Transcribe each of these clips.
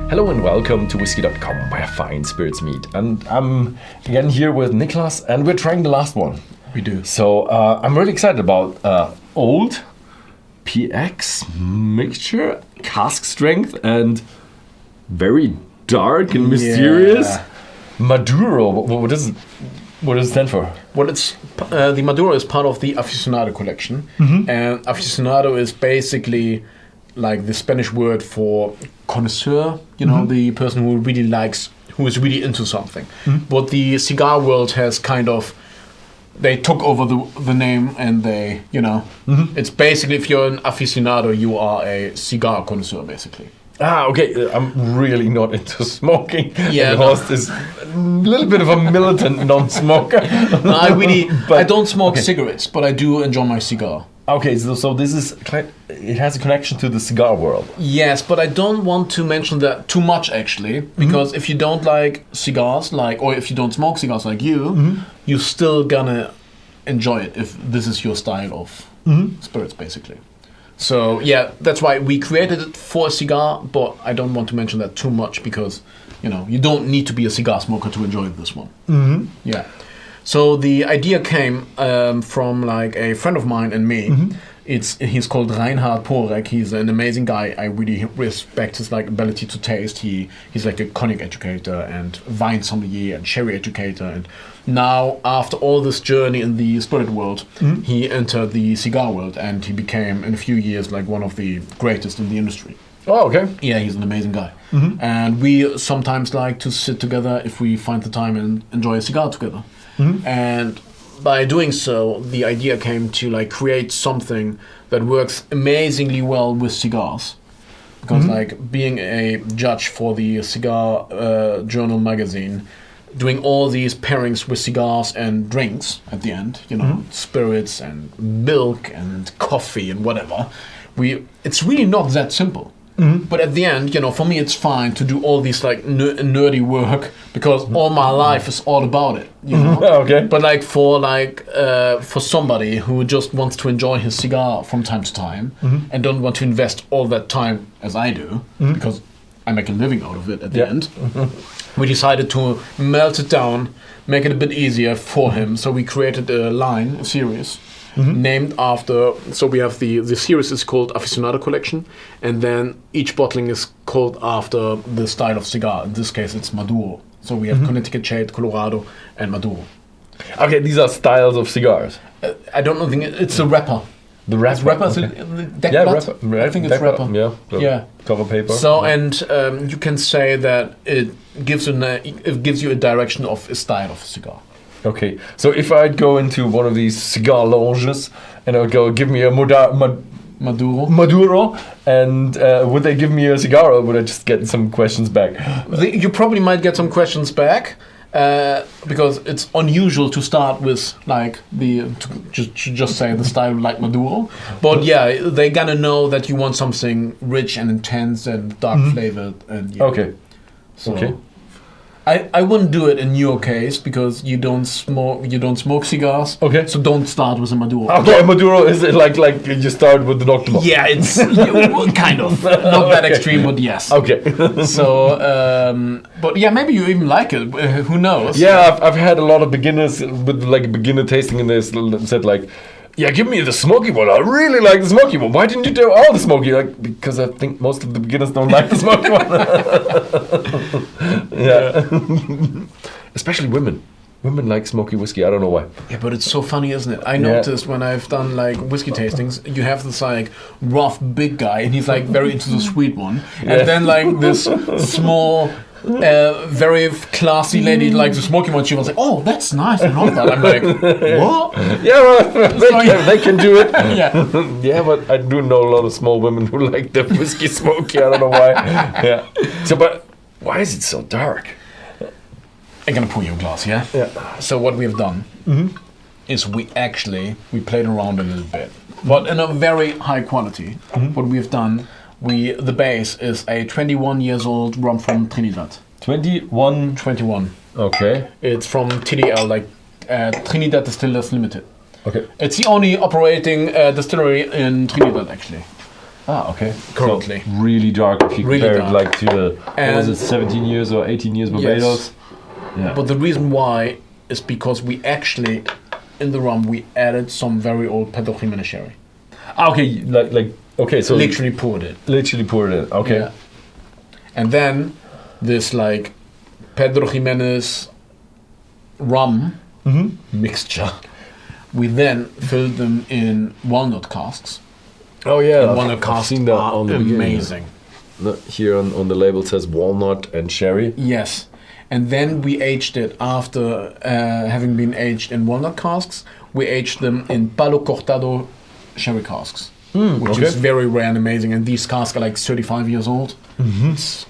Hello and welcome to Whisky.com, where fine spirits meet. And I'm again here with Nicolas, and we're trying the last one. We do. So I'm really excited about old PX mixture, cask strength, and very dark and mysterious Maduro. What does it stand for? Well, it's the Maduro is part of the Aficionado collection, and Aficionado is basically like the Spanish word for connoisseur. You know, the person who really likes, who is really into something. But the cigar world has kind of, they took over the name, and they, you know, it's basically, if you're an aficionado, you are a cigar connoisseur, basically. Ah, okay. I'm really not into smoking. Yeah, Horst is a little bit of a militant non-smoker. No, I don't smoke cigarettes, but I do enjoy my cigar. Okay, so this is, it has a connection to the cigar world. Yes, but I don't want to mention that too much, actually, because if you don't like cigars, or if you don't smoke cigars like you, you're still gonna enjoy it if this is your style of spirits, basically. So yeah, that's why we created it for a cigar, but I don't want to mention that too much because, you know, you don't need to be a cigar smoker to enjoy this one. Yeah. So the idea came from like a friend of mine and me. He's called Reinhard Pohorec. He's an amazing guy. I really respect his like ability to taste. He's like a cognac educator and wine sommelier and sherry educator. And now, after all this journey in the spirit world, he entered the cigar world, and he became in a few years like one of the greatest in the industry. Oh, okay. Yeah, he's an amazing guy. And we sometimes like to sit together if we find the time and enjoy a cigar together. And by doing so, the idea came to like create something that works amazingly well with cigars. Because like being a judge for the Cigar Journal magazine, doing all these pairings with cigars and drinks at the end, you know, spirits and milk and coffee and whatever, it's really not that simple. But at the end, you know, for me it's fine to do all these like nerdy work because all my life is all about it, you know. Okay. But like for somebody who just wants to enjoy his cigar from time to time and don't want to invest all that time as I do because I make a living out of it at the end, we decided to melt it down, make it a bit easier for him. So we created a series. Named after, so we have the series is called Aficionado Collection, and then each bottling is called after the style of cigar. In this case, it's Maduro. So we have Connecticut Shade, Colorado, and Maduro. Okay, these are styles of cigars. I don't know, it's a wrapper. The wrapper. Wrapper, Yeah, wrapper. I think it's wrapper. Yeah. Cover paper. So and you can say that it gives you a direction of a style of a cigar. Okay, so if I'd go into one of these cigar lounges and I'd go, give me a Maduro, and would they give me a cigar, or would I just get some questions back? You probably might get some questions back because it's unusual to start with like just say the style like Maduro. But yeah, they're gonna know that you want something rich and intense and dark flavored. And yeah. Okay. So, okay. I wouldn't do it in your case because you don't smoke cigars. Okay. So don't start with a Maduro. Okay, Maduro is it like you start with the Nocturnal? Yeah, it's kind of not that extreme, but yes. Okay. So, but yeah, maybe you even like it. Who knows? Yeah, I've had a lot of beginners with like beginner tasting, and they said like, yeah, give me the smoky one. I really like the smoky one. Why didn't you do all the smoky? Like, because I think most of the beginners don't like the smoky one. Yeah. Especially women. Women like smoky whiskey. I don't know why. Yeah, but it's so funny, isn't it? I noticed when I've done like whiskey tastings, you have this like rough big guy, and he's like very into the sweet one, and then like this small. Very classy lady like the smoky one. She was like, "Oh, that's nice." I love that. I'm like, "What?" Yeah, well, they can do it. Yeah, yeah, but I do know a lot of small women who like the whiskey smoky. I don't know why. Yeah. So, but why is it so dark? I'm gonna pour you a glass. Yeah. Yeah. So what we have done is we played around a little bit, but in a very high quality. What we have done. The base is a 21 years old rum from Trinidad. 21? Okay. It's from TDL, like Trinidad Distillers Limited. Okay. It's the only operating distillery in Trinidad, actually. Ah, okay. Currently. So really dark if you Really compare dark. it like to the, what was it, 17 years or 18 years Barbados? Yeah. But the reason why is because we actually, in the rum, we added some very old Pedro Ximénez sherry. Ah, okay, okay, so Literally poured it. literally poured it in. Okay. Yeah. And then this like Pedro Ximénez rum mixture, we then filled them in walnut casks. Oh yeah, And walnut casks seen that are on the beginning. amazing. Here on the label it says walnut and sherry. Yes. And then we aged it after having been aged in walnut casks. We aged them in Palo Cortado sherry casks, which is very rare and amazing. And these casks are like 35 years old. It's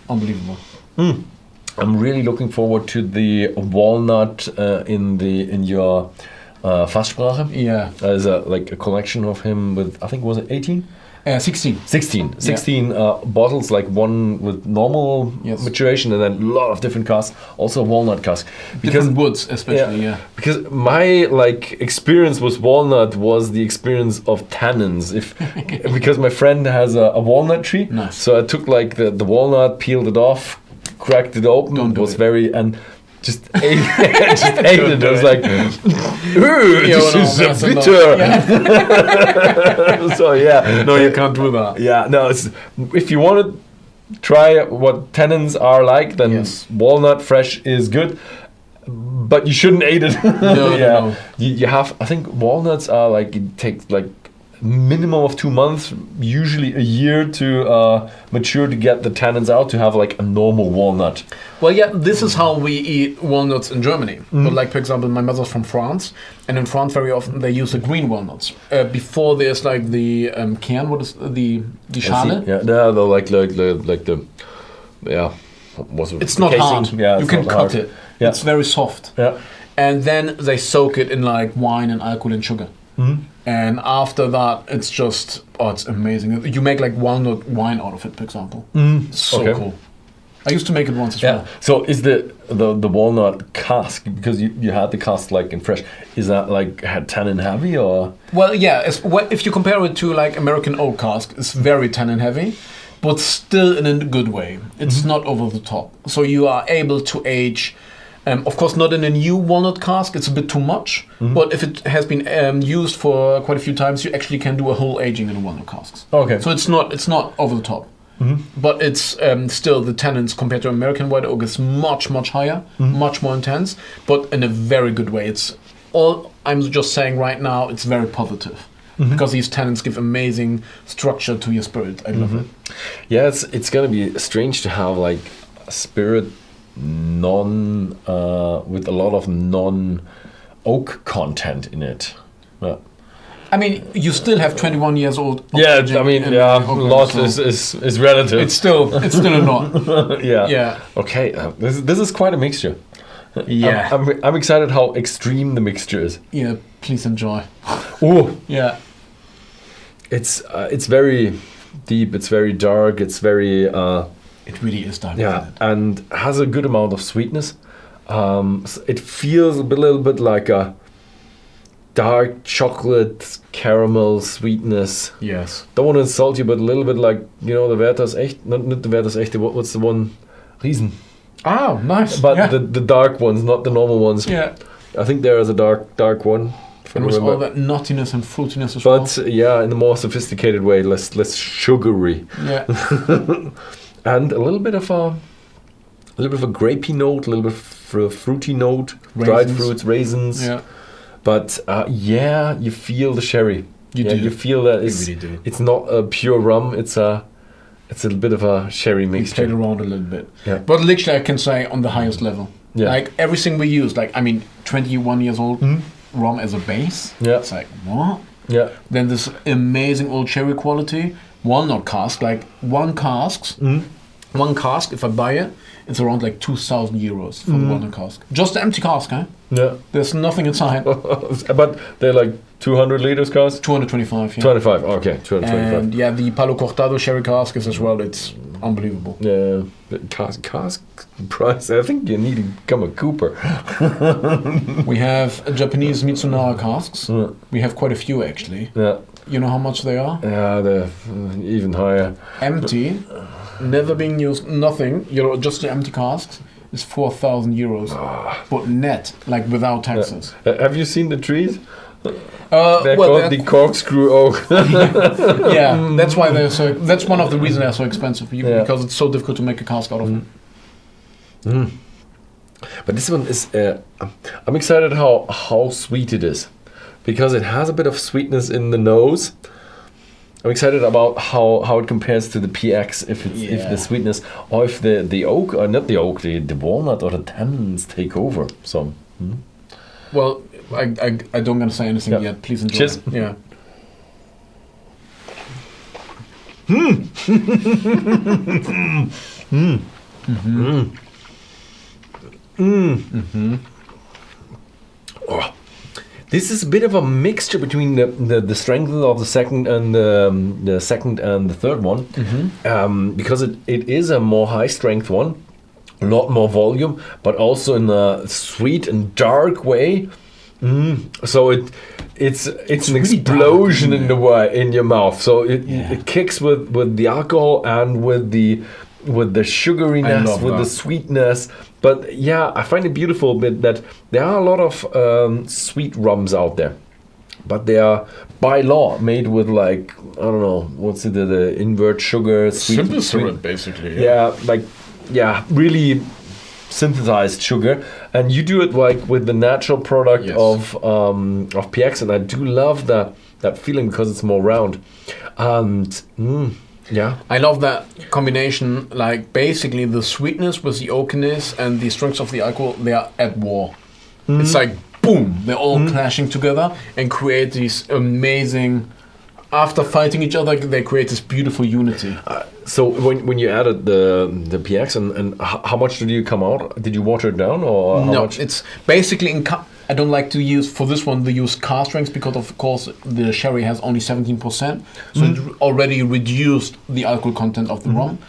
unbelievable. I'm really looking forward to the walnut in your Fasssprache. Yeah. There's a collection of him with, I think, was it 18? 16. 16 bottles, like one with normal maturation and then a lot of different casks, also walnut cask. Different woods, especially, Because my experience with walnut was the experience of tannins. Because my friend has a walnut tree, Nice. so I took like the walnut, peeled it off, cracked it open. Don't do was it. very and. Just ate it. I was like, "Ooh, this is bitter." So yeah, No, you can't do that. yeah, no. If you want to try what tannins are like, then Yes. walnut fresh is good, but you shouldn't eat it. No. You have. I think walnuts are like it takes like minimum of 2 months, usually a year to mature to get the tannins out to have like a normal walnut. Well, yeah, this is how we eat walnuts in Germany. But like, for example, my mother's from France, and in France very often they use the green walnuts. Before there's like the Kern, what is the Schale? Yeah, they're like the what's it? It's the not casing. hard. Yeah, You it's can not cut hard. it. Yeah. It's very soft. Yeah. And then they soak it in like wine and alcohol and sugar. And after that, it's just, it's amazing. You make like walnut wine out of it, for example. It's so Okay. cool. I used to make it once as well. So is the walnut cask, because you had the cask like in fresh, is that like had tannin heavy or? Well, yeah, if you compare it to like American oak cask, it's very tannin heavy, but still in a good way. It's not over the top. So you are able to age, of course not in a new walnut cask, it's a bit too much, but if it has been used for quite a few times, you actually can do a whole aging in a walnut casks. Okay. So it's not over the top. But it's still the tannins compared to American white oak is much higher, much more intense, but in a very good way. It's all I'm just saying right now. It's very positive because these tannins give amazing structure to your spirit. I love it. Yeah, it's gonna be strange to have like a spirit with a lot of non oak content in it. Yeah. I mean, you still have 21 years old. Yeah, I mean, a lot so is relative. It's still a lot. yeah. Yeah. Okay, this is quite a mixture. Yeah. I'm excited how extreme the mixture is. Yeah, please enjoy. Oh, Yeah. it's very deep. It's very dark. It's very It really is dark. yeah, Isn't it? and has a good amount of sweetness. It feels a little bit like a dark chocolate caramel sweetness. Yes. Don't want to insult you, but a little bit like, you know, the Werther's Echt, not the Werther's Echte, what's the one? Riesen. Oh, nice. But yeah. the dark ones, not the normal ones. Yeah. I think there is a dark one. if I And with remember. all that nuttiness and fruitiness as well. But yeah, in a more sophisticated way, less sugary. Yeah. And a little bit of a grapey note, a little bit of a fruity note, dried Raisins. fruits, raisins. Yeah. But yeah, you feel the sherry. You yeah, do. You feel that You it's really do. it's not a pure rum. It's a bit of a sherry We mixture. played around a little bit. Yeah. But literally, I can say on the highest level. Yeah. Like everything we use, like, I mean, 21 years old rum as a base. Yeah. It's like, what? Yeah. Then this amazing old cherry quality walnut cask, like one cask, if I buy it, it's around like 2,000 euros for the walnut cask. Just the empty cask, eh? Yeah. There's nothing inside. But they're like 200 liters cask? 225, yeah. 25, okay, 225. And yeah, the Palo Cortado sherry cask is as well, it's unbelievable. Yeah, the cask price, I think you need to become a cooper. We have Japanese Mitsunara casks. Yeah. We have quite a few actually. Yeah, You know how much they are? Yeah, they're even higher. Empty, never being used, nothing. Just the empty casks is 4,000 euros, but net, like without taxes. Have you seen the trees? They're called the corkscrew oak. Yeah, that's why they're so. That's one of the reasons they're so expensive because it's so difficult to make a cask out of. But this one is. I'm excited how sweet it is, because it has a bit of sweetness in the nose. I'm excited about how it compares to the PX, if the sweetness, or if the oak, or not the oak, the walnut or the tannins take over. So. Well, I don't gonna say anything yet. Please enjoy. Cheers. Yeah. Oh, this is a bit of a mixture between the strength of the second and the second and the third one, because it is a more high strength one, a lot more volume, but also in a sweet and dark way. So it's an really explosion dark, in your mouth. So it kicks with the alcohol and with the sugariness, with the sweetness. But yeah, I find it beautiful that there are a lot of sweet rums out there, but they are by law made with, like, I don't know, what's it, the invert sugar, Simple syrup, basically. Really synthesized sugar, and you do it like with the natural product of PX, and I do love that feeling because it's more round, and I love that combination. Like, basically the sweetness with the oakiness and the strength of the alcohol, they are at war. It's like boom, they're all clashing together and create these amazing. After fighting each other, they create this beautiful unity. So when you added the PX and how much did you come out? Did you water it down, or how much? It's basically I don't like to use for this one use car strengths, because of course the sherry has only 17%, so it already reduced the alcohol content of the rum,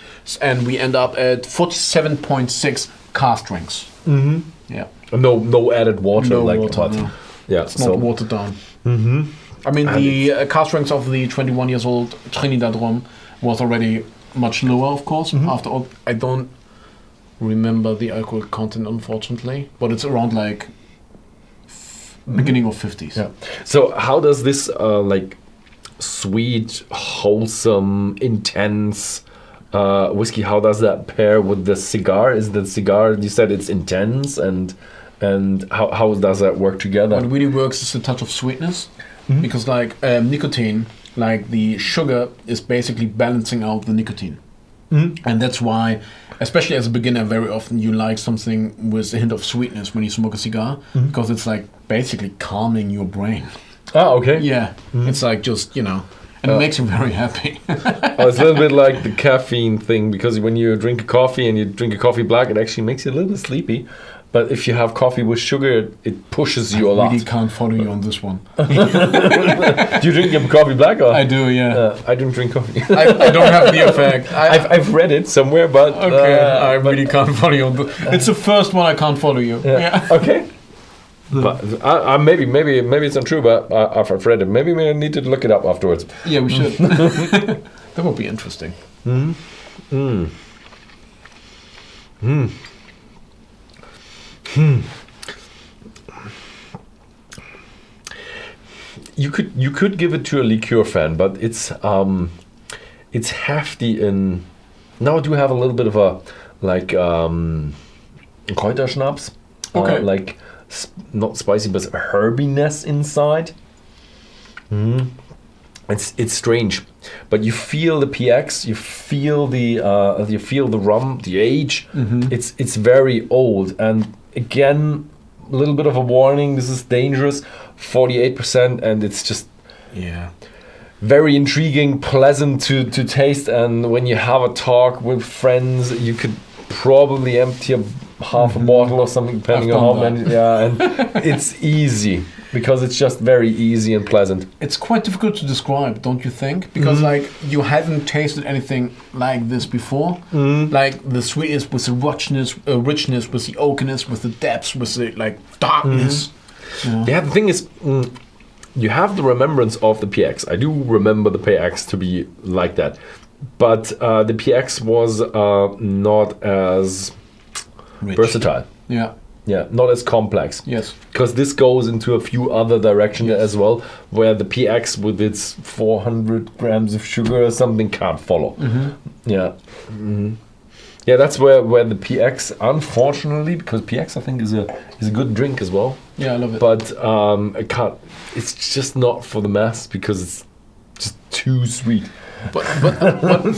and we end up at 47.6 car strengths. Yeah. No added water, no like water, no. Yeah, it's not watered down. I mean, the car strength of the 21 years old Trinidad rum was already much lower, of course. After all, I don't remember the alcohol content, unfortunately, but it's around like beginning of 50s. Yeah. So how does this like sweet, wholesome, intense whiskey, how does that pair with the cigar? Is the cigar, you said it's intense, and how does that work together? What really works is a touch of sweetness, because like nicotine, like the sugar is basically balancing out the nicotine. And that's why, especially as a beginner, very often you like something with a hint of sweetness when you smoke a cigar, because it's like basically calming your brain. Ah, okay. Yeah, it's like just, and it makes you very happy. It's a little bit like the caffeine thing, because when you drink a coffee and you drink a coffee black, it actually makes you a little bit sleepy. But if you have coffee with sugar, it pushes you a lot. I really can't follow you on this one. Do you drink your coffee black? Or? I do, yeah. I don't drink coffee. I don't have the effect. I've read it somewhere, but... Okay, I really can't follow you on this. It's the first one I can't follow you. Yeah. Okay. But maybe it's not true, but I've read it. Maybe we need to look it up afterwards. Yeah, we should. That would be interesting. You could give it to a liqueur fan, but it's hefty in. Now I do have a little bit of a like Kräuterschnaps, like not spicy but herbiness inside. It's strange, but you feel the PX, you feel the rum, the age. It's very old, and again, a little bit of a warning. This is dangerous. 48%, and it's just very intriguing, pleasant to taste. And when you have a talk with friends, you could probably empty half a bottle or something, depending on how many. Yeah, and it's easy. Because it's just very easy and pleasant. It's quite difficult to describe, don't you think? Because like you haven't tasted anything like this before. Like the sweetness with the richness with the oakiness, with the depths, with the like darkness. Yeah, the thing is, you have the remembrance of the PX. I do remember the PX to be like that, but the PX was not as Rich. versatile. Yeah. Yeah, not as complex. Yes. Because this goes into a few other directions as well, where the PX with its 400 grams of sugar or something can't follow. Yeah. Yeah, that's where the PX, unfortunately, because PX I think is a good drink as well. Yeah, I love it. But it can't. It's just not for the mass because it's just too sweet. But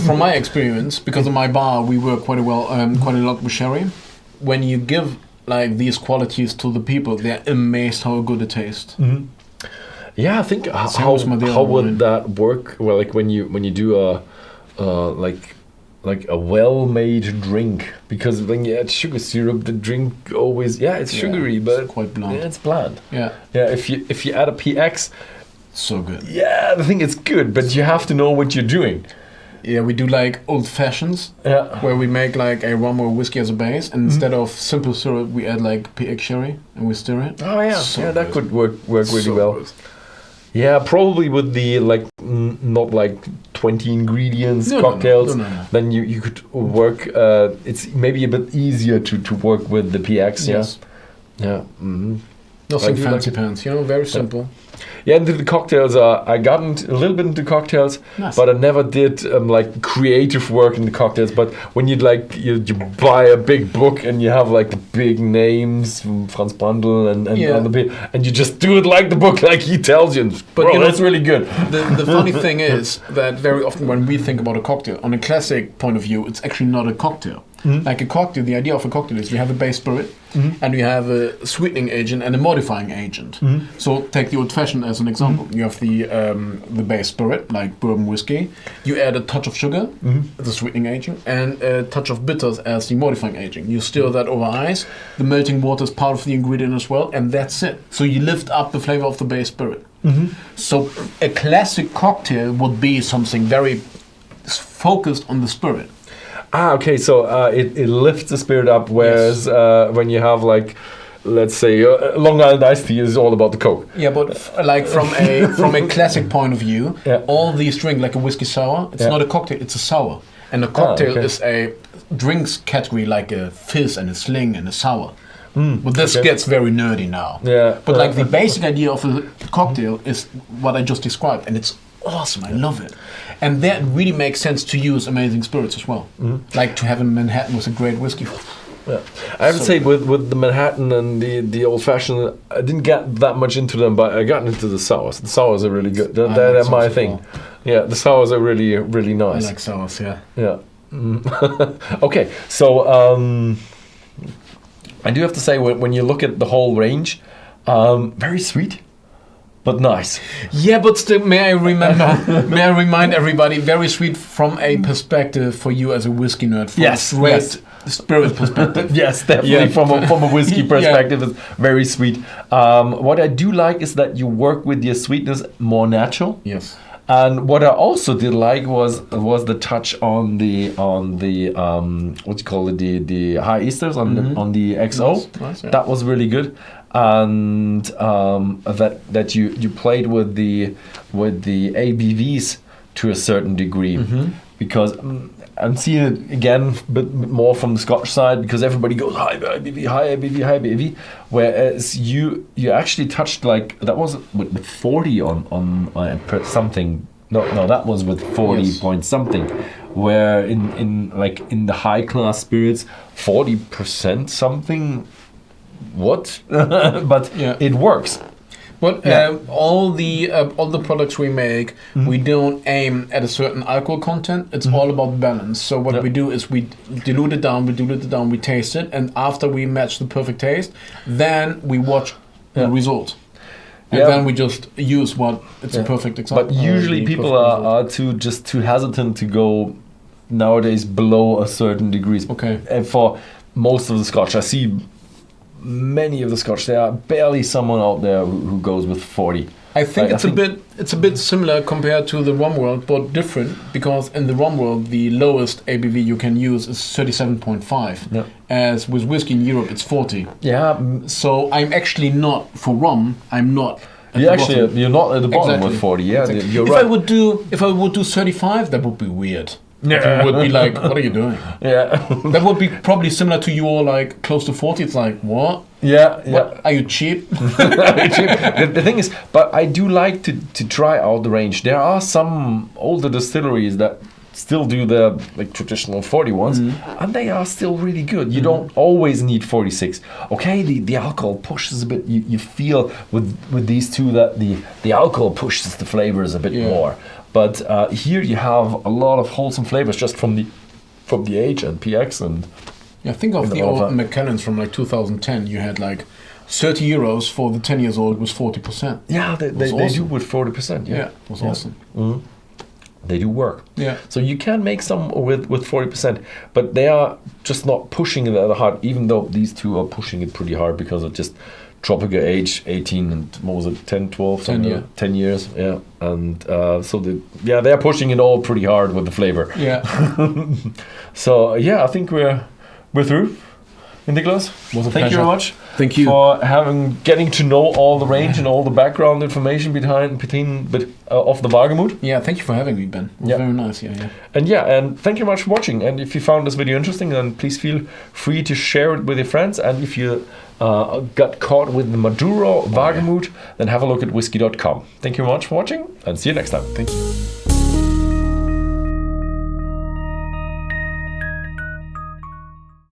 from my experience, because of my bar, we work quite a lot with sherry. When you give like these qualities to the people, they're amazed how good it tastes. Yeah, I think how would that work? Well, like when you do a like a well-made drink, because when you add sugar syrup, the drink always it's sugary, but it's quite bland. Yeah, it's bland. Yeah. If you add a PX, so good. Yeah, I think it's good, but you have to know what you're doing. Yeah, we do like old fashions, where we make like a rum or whiskey as a base, and instead of simple syrup, we add like PX sherry and we stir it. Oh yeah, that could work really well. Good. Yeah, probably with the like not like 20 ingredients cocktails. No. Then you could work. It's maybe a bit easier to work with the PX. Yes. Yeah. Nothing fancy pants. Very simple. Yeah, and the cocktails I got a little bit into cocktails, but I never did like creative work in the cocktails. But when you buy a big book and you have like the big names from Franz Brandl and you just do it like the book, like he tells you. But that's really good. The funny thing is that very often when we think about a cocktail, on a classic point of view, it's actually not a cocktail. Like a cocktail, the idea of a cocktail is you have a base spirit and you have a sweetening agent and a modifying agent. So take the old fashioned as an example. You have the base spirit, like bourbon whiskey. You add a touch of sugar, the sweetening agent, and a touch of bitters as the modifying agent. You stir that over ice. The melting water is part of the ingredient as well, and that's it. So you lift up the flavor of the base spirit. So a classic cocktail would be something very focused on the spirit. Okay, so it lifts the spirit up, whereas when you have like, let's say, Long Island iced tea is all about the Coke. Yeah, but like from a classic point of view, all these drinks, like a whiskey sour, it's not a cocktail, it's a sour. And a cocktail is a drinks category like a fizz and a sling and a sour. But this gets very nerdy now. Yeah. But like the basic idea of a cocktail is what I just described, and it's awesome. I love it. And that really makes sense to use amazing spirits as well. Like to have a Manhattan with a great whiskey. Yeah, I have to say with the Manhattan and the old fashioned, I didn't get that much into them, but I got into the sours. The sours are really good. They're my thing. Well. Yeah, the sours are really really nice. I like sours. Yeah. Yeah. Okay, so I do have to say when you look at the whole range, very sweet. But nice. Yeah, but still, may I remind everybody, very sweet from a perspective for you as a whiskey nerd. From a straight spirit perspective. Yes, definitely from a whiskey perspective, it's very sweet. What I do like is that you work with your sweetness more natural. Yes. And what I also did like was the touch on the what you call it, the high esters on the XO. Nice, yeah. That was really good. And that you played with the ABVs to a certain degree, because I'm seeing it again a bit more from the Scotch side, because everybody goes high ABV, high ABV, high ABV, whereas you actually touched like that was with 40 on something. No, that was with 40 point something. Where in the high class spirits, 40% something. What? But it works. But all the products we make, we don't aim at a certain alcohol content. It's all about balance. So what we do is we dilute it down, we taste it, and after we match the perfect taste, then we watch the result. And then we just use it's a perfect example. But usually people are too hesitant to go nowadays below a certain degree. Okay. And for most of the Scotch, I see many of the Scotch, there are barely someone out there who goes with 40. I think it's a bit similar compared to the rum world, but different, because in the rum world the lowest ABV you can use is 37.5. As with whiskey in Europe it's 40. Yeah. So I'm actually not, for rum, I'm not You're not at the bottom Exactly. with 40. Yeah, Exactly. you're if right. I would do 35, that would be weird. It would be like, what are you doing? Yeah. That would be probably similar to your like close to 40. It's like, what? Yeah. What? Are you cheap? The thing is, but I do like to try out the range. There are some older distilleries that still do the like traditional 40 ones, and they are still really good. You don't always need 46. Okay, the alcohol pushes a bit. You feel with these two that the alcohol pushes the flavors a bit more. But here you have a lot of wholesome flavors just from the age and PX and. Yeah, think of the old Macallans from like 2010. You had like 30 euros for the 10 years old was 40%. Yeah, they do with 40%. Yeah, it was awesome. Mm-hmm. They do work. Yeah. So you can make some with 40%, but they are just not pushing it that hard, even though these two are pushing it pretty hard because of just tropical age, 18 and what was it, 10, 12? 10 years, yeah. And so they're pushing it all pretty hard with the flavor. Yeah. So yeah, I think we're through. Nicolas, thank you very much. Thank you for getting to know all the range and all the background information of the Wagemut. Yeah, thank you for having me, Ben. It was very nice. Yeah. And thank you very much for watching. And if you found this video interesting, then please feel free to share it with your friends. And if you got caught with the Maduro Wagemut, then have a look at Whisky.com. Thank you very much for watching, and see you next time. Thank you.